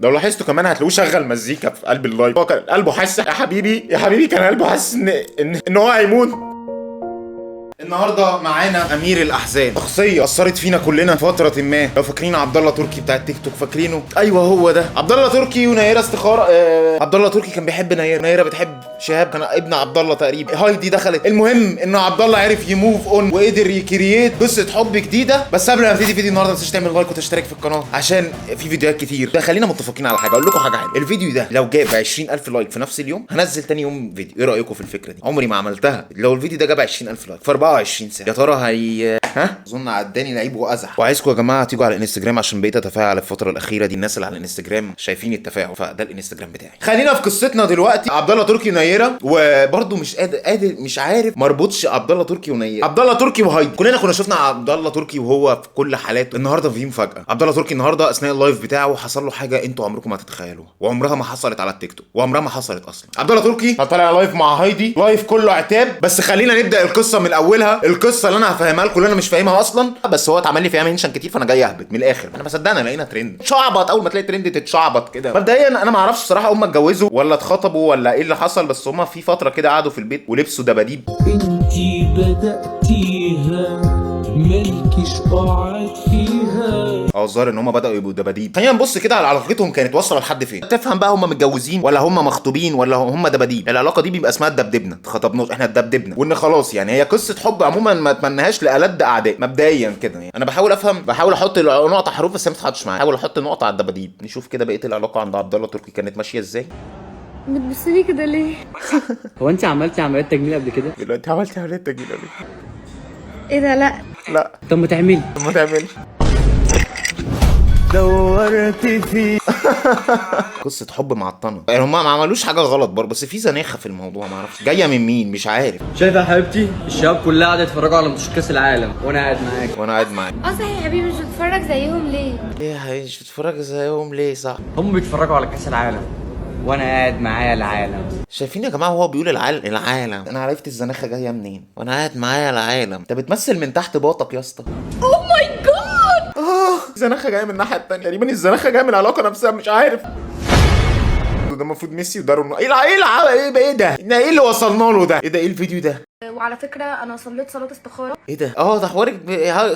لو لاحظتوا كمان هتلاقوه شغل مزيكا في قلب اللايف. هو كان قلبه حاسس يا حبيبي يا حبيبي، كان قلبه حاسس ان هو هيموت. النهارده معانا امير الاحزان، شخصيه اثرت فينا كلنا فتره ما. لو فاكرين عبد الله تركي بتاع التيك توك، فاكرينه؟ ايوه هو ده عبد الله تركي ونيره استخاره. عبد الله تركي كان بيحب نيره، نيره بتحب شهاب، كان ابن عبد الله تقريبا. هايدي دخلت. المهم ان عبد الله عرف يموف اون وقدر يكرييت قصه حب جديده. بس قبل ما نبتدي فيديو النهارده ما تنساش تعمل لايك وتشترك في القناه عشان في فيديوهات كتير. ده خلينا متفقين على حاجه، اقول لكم حاجه حلوه. الفيديو ده لو جاب 20000 لايك في نفس اليوم هنزل تاني يوم فيديو. ايه رايكم في الفكره دي؟ عمري ما عملتها. لو الفيديو ده جاب 20000 لايك في 24 ساعه، يا ترى اظن عداني لعيب وازح. وعايزكم يا جماعه تيجوا على الانستجرام عشان بقيت اتفاعل الفتره الاخيره دي. الناس اللي على الانستجرام شايفين التفاعل، فده الانستجرام بتاعي. خلينا في قصتنا دلوقتي. عبد الله تركي ونيره، وبرده مش قادر مش عارف مربوطش عبد الله تركي ونيره. عبد الله تركي وهايدي، كلنا كنا شفنا عبد الله تركي وهو في كل حالاته. النهارده في مفاجاه. عبد الله تركي النهارده اثناء اللايف بتاعه حصل له حاجه انتوا عمركم ما تتخيلوها، وعمرها ما حصلت على التيك توك، وعمرها ما حصلت اصلا. عبد الله تركي طالع لايف مع هايدي، لايف كله عتاب. بس خلينا نبدا القصه من اولها. القصه اللي انا هفهمها لكم انا مش فاهمها اصلا، بس هو اتعمل لي فيها منشن كتير فانا جاي اهبط من الاخر. انا بصدقنا لقينا ترند شعبط. اول ما تلاقي ترند تتشعبط كده. مبدئيا انا ما اعرفش صراحه هم اتجوزوا ولا اتخطبوا ولا ايه اللي حصل، بس هم في فتره كده قعدوا في البيت ولبسوا دباديب. انتي بدأتيها ملكش قاعد فيها. الظاهر ان هم بداوا يبقوا دباديب. خلينا نبص كده على علاقتهم كانت واصله لحد فين. تفهم بقى هم متجوزين ولا هم مخطوبين ولا هم دباديب. العلاقه دي بيبقى اسمها الدبدبنا. اتخطبناش، احنا اتدبدبنا، وان خلاص يعني هي قصه حب عموما ما اتمناهاش لألد اعداء مبدئيا كده. يعني انا بحاول افهم، بحاول احط نقطه حروف بس ما تتحطش معايا. بحاول احط نقطه على الدباديب. نشوف كده بقيه العلاقه عند عبد الله تركي كانت ماشيه ازاي. بتبصلي كده ليه؟ هو انت عملتي عمليات تجميل قبل كده؟ دلوقتي عملتي عمليه تجميل ولا ايه ده؟ لا لا. طب ما تعملي. ما تعملش. دورت في قصه حب معطنه. يعني هم ما عملوش حاجه غلط برضه، بس في زناخه في الموضوع ما اعرفش جايه من مين مش عارف. شايفه يا حبيبتي الشباب كلها قاعده يتفرجوا على ماتش كاس العالم وانا قاعد معاك. وانا قاعد معاك. صحيح يا حبيبي، مش بتتفرج زيهم ليه؟ ايه يا مش بتتفرج زيهم ليه؟ صح، هم بيتفرجوا على كاس العالم وانا قاعد معايا العالم. شايفين يا جماعه وهو بيقول العالم. انا عرفت الزناخه جايه منين وانا قاعد معايا العالم. انت بتمثل من تحت باطك يا اسطى. اوه ماي جاد. الزناخه جايه من الناحيه الثانيه تقريبا. الزناخه جايه من العلاقه نفسها مش عارف. ده المفروض ميسي وده رونالدو. ايه ده؟ ايه اللي وصلنا له ده؟ ايه ده؟ ايه الفيديو ده؟ وعلى فكره انا صليت صلاه استخاره. ايه ده؟ ده حوار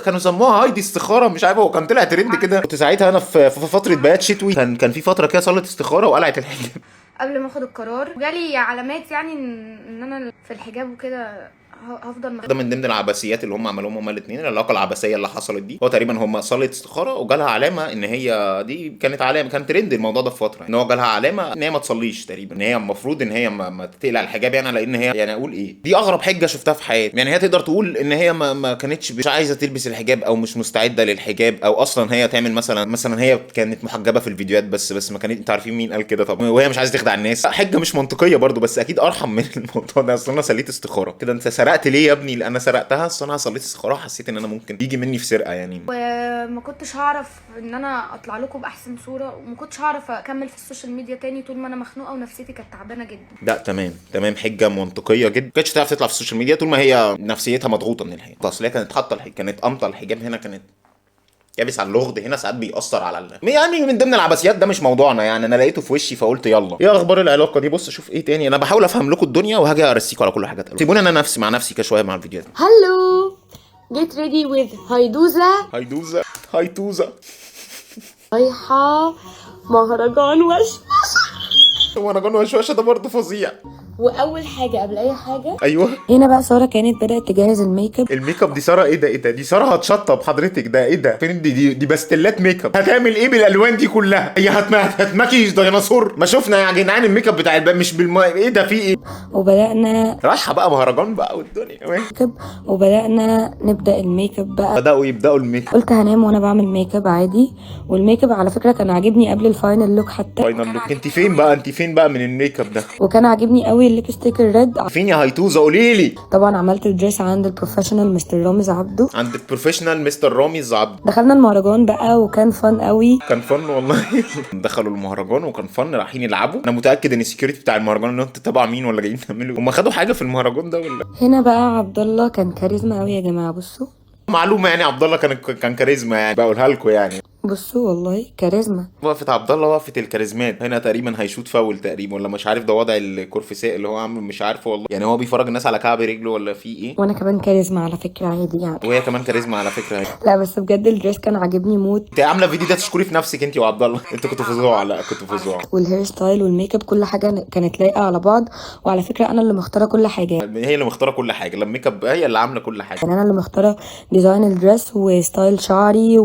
كانوا سموها هايدي استخاره مش عارف. هو كان طلع ترند كده. كنت ساعتها انا في فتره بيات شتوي. كان في فتره كده صلت استخاره وقلعت الحجاب. قبل ما اخد القرار جالي علامات يعني ان انا في الحجاب وكده هفضل ده من ضمن العبثيات اللي هم عملوهم هما الاثنين. العلاقه العبثيه اللي حصلت دي هو تقريبا هم صلت استخاره وجالها علامه ان هي دي كانت علامه. كان ترند الموضوع ده في فتره ان هو جالها علامه ان هي ما تصليش تقريبا، ان هي المفروض ان هي ما تقلع الحجاب. يعني لان هي يعني اقول ايه، دي اغرب حجه شفتها في حياتي. يعني هي تقدر تقول ان هي ما كانتش مش عايزه تلبس الحجاب او مش مستعده للحجاب، او اصلا هي تعمل مثلا هي كانت محجبه في الفيديوهات بس ما كانت. انتوا عارفين مين قال كده طبعا، وهي مش عايزه تخدع الناس. حجه مش منطقيه برضو، بس اكيد ارحم من الموضوع ده. اصل انا صليت استخاره كده. انت سرقت ليه يا ابني؟ انا سرقتها. اصل انا صليت استخاره حسيت ان انا ممكن يجي مني في سرقه يعني. وما كنتش هعرف ان انا اطلع لكم باحسن صوره، وما كنتش هعرف اكمل في السوشيال ميديا تاني طول ما انا مخنوقه ونفسيتي كانت تعبانه جدا. لا تمام حجه منطقيه جدا. ما كانتش تعرف تطلع في السوشيال ميديا طول ما هي نفسيتها مضغوطه من الحجاب. اصل هي كانت حاطه كانت قامطه الحجاب هنا، كانت يابس على اللغد هنا. ساعات بيأثر على يعني من ضمن العبثيات. ده مش موضوعنا يعني. انا لقيته في وشي فقلت يلا. ايه اخبار العلاقه دي؟ بص اشوف ايه تاني. انا بحاول افهم لكم الدنيا وهاجي ارسيكم على كل حاجه. سيبوني انا نفسي مع نفسي كده شويه مع الفيديوهات. هلو get ready with هيدوزة هيتوزه رايحة مهرجان مهرجان وشوشه ده برضه فظيع. واول حاجة قبل اي حاجة ايوه هنا بقى سارة كانت بدأت تجهز الميك اب. دي ساره. ايه ده؟ دي ساره هتشطب حضرتك. ده ايه ده؟ فين دي باستيلات ميك اب. هتعمل ايه بالالوان دي كلها؟ هي هتمكيش ديناصور. ما شفنا يا جدعان الميك اب بتاع مش ايه ده؟ في ايه؟ وبدأنا رايحه بقى مهرجان بقى والدنيا ميك اب وبدأنا نبدأ الميك اب بقى. يبداوا الميك اب. قلت هنام وانا بعمل ميك اب عادي. والميك اب على فكرة كان عاجبني قبل الفاينل لوك حتى. فاينل لوك. انت فين بقى من الميك اب ده؟ وكان عاجبني قوي الليبستيك الريد. فين يا هيتوزه؟ قولي لي. طبعا عملت الدريس عند البروفيشنال مستر رامز عبده. عند البروفيشنال مستر رامز عبده. دخلنا المهرجان بقى وكان فن قوي. كان فن والله. دخلوا المهرجان وكان فن. رايحين يلعبوا. انا متاكد ان السكيورتي بتاع المهرجان ان انتوا تبع مين ولا جايين تعملوا. هم خدوا حاجه في المهرجان ده ولا؟ هنا بقى عبد الله كان كاريزما قوي يا جماعه. بصوا معلومه يعني عبد الله كان كاريزما يعني. بقولها لكم يعني. بصوا والله كاريزما. وقفة عبد الله وقفة الكاريزمات. هنا تقريبا هيشوط فاول تقريبا، ولا مش عارف ده وضع الكرفساء اللي هو عامله، مش عارف والله. يعني هو بيفرج الناس على كعب رجله ولا في ايه؟ وانا كمان كاريزما على فكره، عادي يعني. وهي كمان كاريزما على فكرة. لا بس بجد الدريس كان عاجبني موت. انت عامله فيديو ده تشكري في نفسك انت وعبد الله. انتوا كنتوا فظاع. لا كنتوا فظاع. والهير ستايل والميك اب كل حاجه كانت لايقه على بعض. وعلى فكره انا اللي مختاره كل حاجه. هي اللي مختاره كل حاجه. لما ميك اب هي اللي عامله كل حاجه. يعني انا اللي مختاره ديزاين الدريس وستايل شعري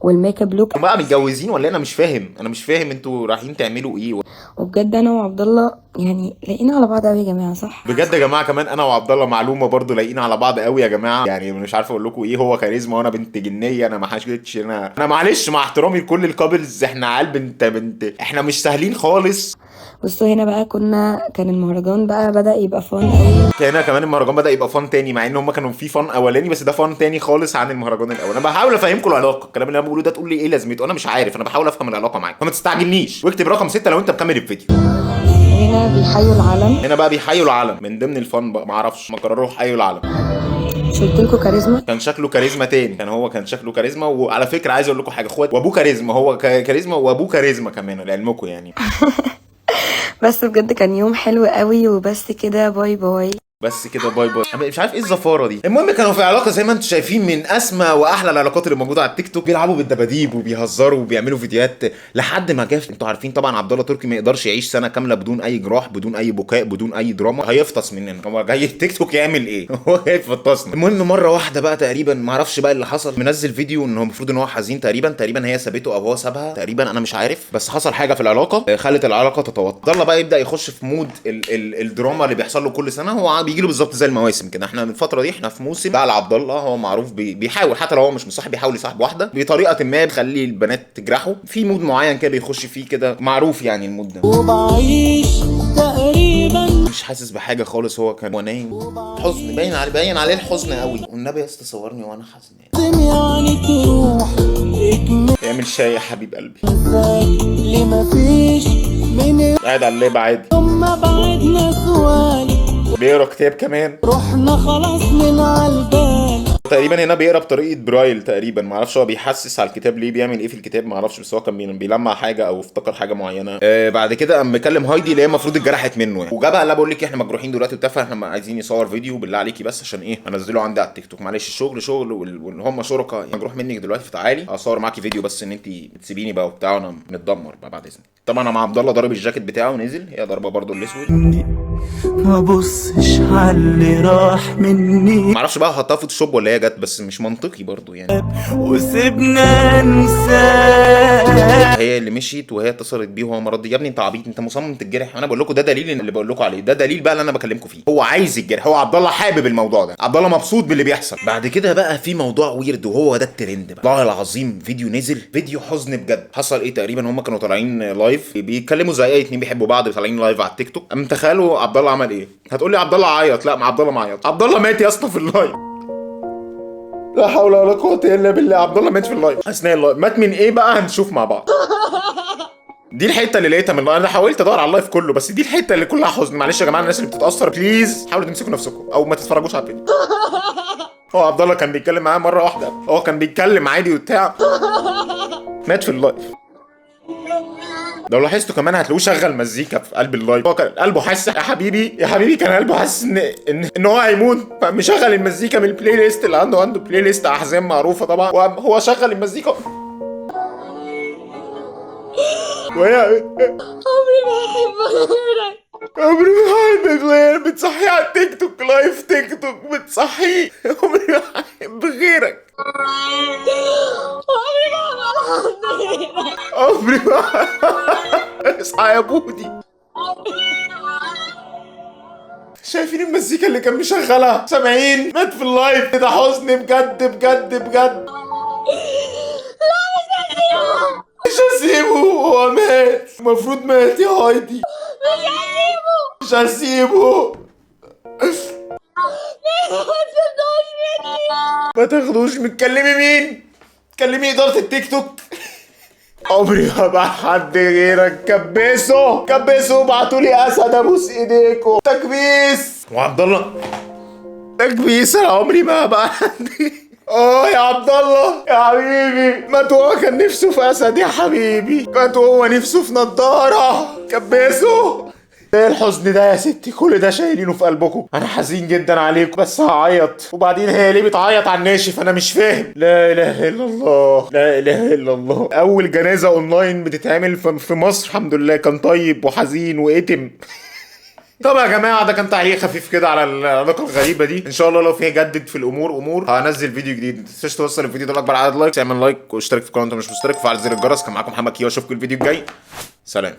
والميك اب لوك. هم بقى متجوزين ولا انا مش فاهم؟ انا مش فاهم انتوا رايحين تعملوا ايه. وبجد انا وعبد الله يعني لاقيين على بعض قوي يا جماعه، صح؟ بجد يا جماعه كمان انا وعبد الله معلومه برضو لاقيين على بعض قوي يا جماعه. يعني مش عارف اقول لكم ايه. هو كاريزما وانا بنت جنيه. انا ما حاجتش. انا معلش مع احترامي لكل الكابلز، احنا عيال بنت احنا مش سهلين خالص. بصوا هنا بقى كان المهرجان بقى بدأ يبقى فن قوي. هنا كمان المهرجان بدأ يبقى فن تاني، مع ان هم كانوا في فن اولاني، بس ده فن تاني خالص عن المهرجان الاول. انا بحاول افهمكم العلاقه. الكلام اللي انا بقوله ده تقول لي ايه لازمته؟ انا مش عارف. انا بحاول افهم العلاقه معاك، فما تستعجلنيش. واكتب رقم 6 لو انت مكمل الفيديو. هنا بيحيوا العلم. هنا بقى بيحيوا العلم من ضمن الفن بقى. ما اعرفش، ما قرروا حيوا العلم. شلت لكم كاريزما. كان شكله كاريزما تاني. كان شكله كاريزما. وعلى فكره عايز اقول لكم حاجه، اخوات وابوه كاريزما. هو كاريزما وابوه كاريزما كمان لعلمكم يعني. بس بجد كان يوم حلو قوي. وبس كده، باي باي. بس كده باي باي. انا مش عارف ايه الزفاره دي. المهم كانوا في علاقه زي ما انتم شايفين من اسمى واحلى العلاقات اللي موجوده على التيك توك. بيلعبوا بالدباديب وبيهزروا وبيعملوا فيديوهات لحد ما جه. انتوا عارفين طبعا عبد الله تركي ما يقدرش يعيش سنه كامله بدون اي جراح، بدون اي بكاء، بدون اي دراما. هيفطس مننا. هو جاي التيك توك يعمل ايه؟ هو جاي يفطسنا. المهم مره واحده بقى تقريبا ما اعرفش بقى اللي حصل. منزل فيديو ان هو المفروض ان هو حزين تقريبا هي سابته او هو سابها تقريبا. انا مش عارف، بس حصل حاجه في العلاقه خلت العلاقه تتوتر. عبد الله بقى يبدا يخش في مود الدراما اللي بيحصل له كل سنه. هو بيجي له بالظبط زي المواسم كده. احنا الفتره دي احنا في موسم بقى لعبد الله. هو معروف بيحاول حتى لو هو مش مصاحب بيحاول يصاحب واحده بطريقه ما بيخلي البنات تجرحه. في مود معين كده بيخش فيه كده، معروف يعني المود ده. وبعيش تقريبا مش حاسس بحاجه خالص. هو كان نايم. حزن باين عليه الحزن قوي. والنبي يا اسطى صورني وانا حزن. يعني تروح اعمل شاي يا حبيب قلبي. اللي مفيش من قاعد على اللاب عادي. ثم بعدنا سؤال بيقرا كتاب كمان. رحنا خلاص من عالبال. تقريبا هنا بيقرا بطريقه برايل تقريبا. ما اعرفش هو بيحسس على الكتاب ليه، بيعمل ايه في الكتاب ما اعرفش. بس هو كان بيلمع حاجه او افتكر حاجه معينه. بعد كده قام مكلم هايدي اللي هي المفروض اتجرحت منه يعني. وجابها لا بقول لك احنا مجروحين دلوقتي وبتاع، احنا عايزين يصور فيديو بالله عليكي بس عشان ايه انزله عندي على التيك توك. معلش الشغل شغل وان هم شركاء. مجروح منك دلوقتي فتعالي اصور معاكي فيديو بس ان انت بتسيبيني بقى وبتاع وانا متدمر بقى بعد اذنك. طبعا انا مع عبد الله ضارب الجاكيت بتاعه ونزل. هي ضربه برده الاسود. ما بصش على اللي راح مني معرفش بقى هحطها فوتوشوب ولا هي جت، بس مش منطقي برضو يعني. وسيبنا ننساه. هي اللي مشيت وهي اتصلت بيه وهو مرضي. يا ابني انت عبيط، انت مصمم تتجرح. انا بقول لكم ده دليل اللي بقول لكم عليه. ده دليل بقى اللي انا بكلمكم فيه. هو عايز يتجرح. هو عبد الله حابب الموضوع ده. عبد الله مبسوط باللي بيحصل. بعد كده بقى في موضوع ويرد وهو ده الترند بقى. والله العظيم فيديو نزل، فيديو حزن بجد. حصل ايه تقريبا؟ هم كانوا طالعين لايف بيتكلموا زي اي اتنين بيحبوا بعض طالعين لايف على التيك توك. قام تخيلوا عبد الله عمل ايه؟ هتقول لي عبد الله عيط. لا، ما عبد الله ما عيط. عبد الله مات يا اسطى في اللايف. لا حول ولا قوه الا بالله. عبد الله مات في اللايف اثناء اللايف. مات من ايه بقى؟ هنشوف مع بعض. دي الحته اللي لقيتها من اللايف. انا حاولت ادور على اللايف كله بس دي الحته اللي كلها حزن. معلش يا جماعه الناس اللي بتتاثر بليز حاولوا تمسكوا نفسكم او ما تتفرجوش على الفيديو. هو عبد الله كان بيتكلم معاه مره واحده. هو كان بيتكلم عادي وبتاع. مات في اللايف. لو لاحظتوا كمان هتلاقوه شغل مزيكا في قلب اللايف. هو كان قلبه حاسس يا حبيبي كان قلبه حاسس ان هو هيموت. فمشغل المزيكا من البلاي ليست اللي عنده بلاي ليست احزان معروفه طبعا. وهو شغل المزيكا وهي عمري ما هحب غيرك. بتصحيه على التيك توك لايف تيك توك بتصحيه. عمري ما هحب غيرك. عمري ما اصحى يا بودي. شايفين المزيكا اللي كان مشغلها؟ سامعين؟ مات في اللايف. ده حزن بجد بجد بجد. مش هسيبه. هو مات. المفروض مات يا هايدي. مش هسيبه. ما تاخدوش. متكلمي مين؟ تكلمي اداره التيك توك. عمري ما بقى حد غيرك. كبسوا ابعتولي اسد ابوس ايديكم. تكبيس. وعبد الله تكبيس. انا عمري ما بقى حد. يا عبد الله يا حبيبي، مات وهو كان نفسه في اسد يا حبيبي، مات وهو نفسه في نضاره كبسه. ايه الحزن ده يا ستي؟ كل ده شايلينه في قلبكم. انا حزين جدا عليكم بس هعيط. وبعدين هي ليه بتعيط على الناشف؟ انا مش فاهم. لا اله الا الله، لا اله الا الله. اول جنازه اونلاين بتتعمل في مصر الحمد لله، كان طيب وحزين واتم. طب يا جماعه ده كان تعليق خفيف كده على العلاقه الغريبه دي. ان شاء الله لو فيها جدد في الامور هنزل فيديو جديد. ما تنساش توصل الفيديو ده لاكبر عدد لايكس، اعمل لايك واشترك في القناه انت مش مشترك، وفعل زر الجرس. كان معاكم محمد كيو، اشوفكم الفيديو الجاي. سلام.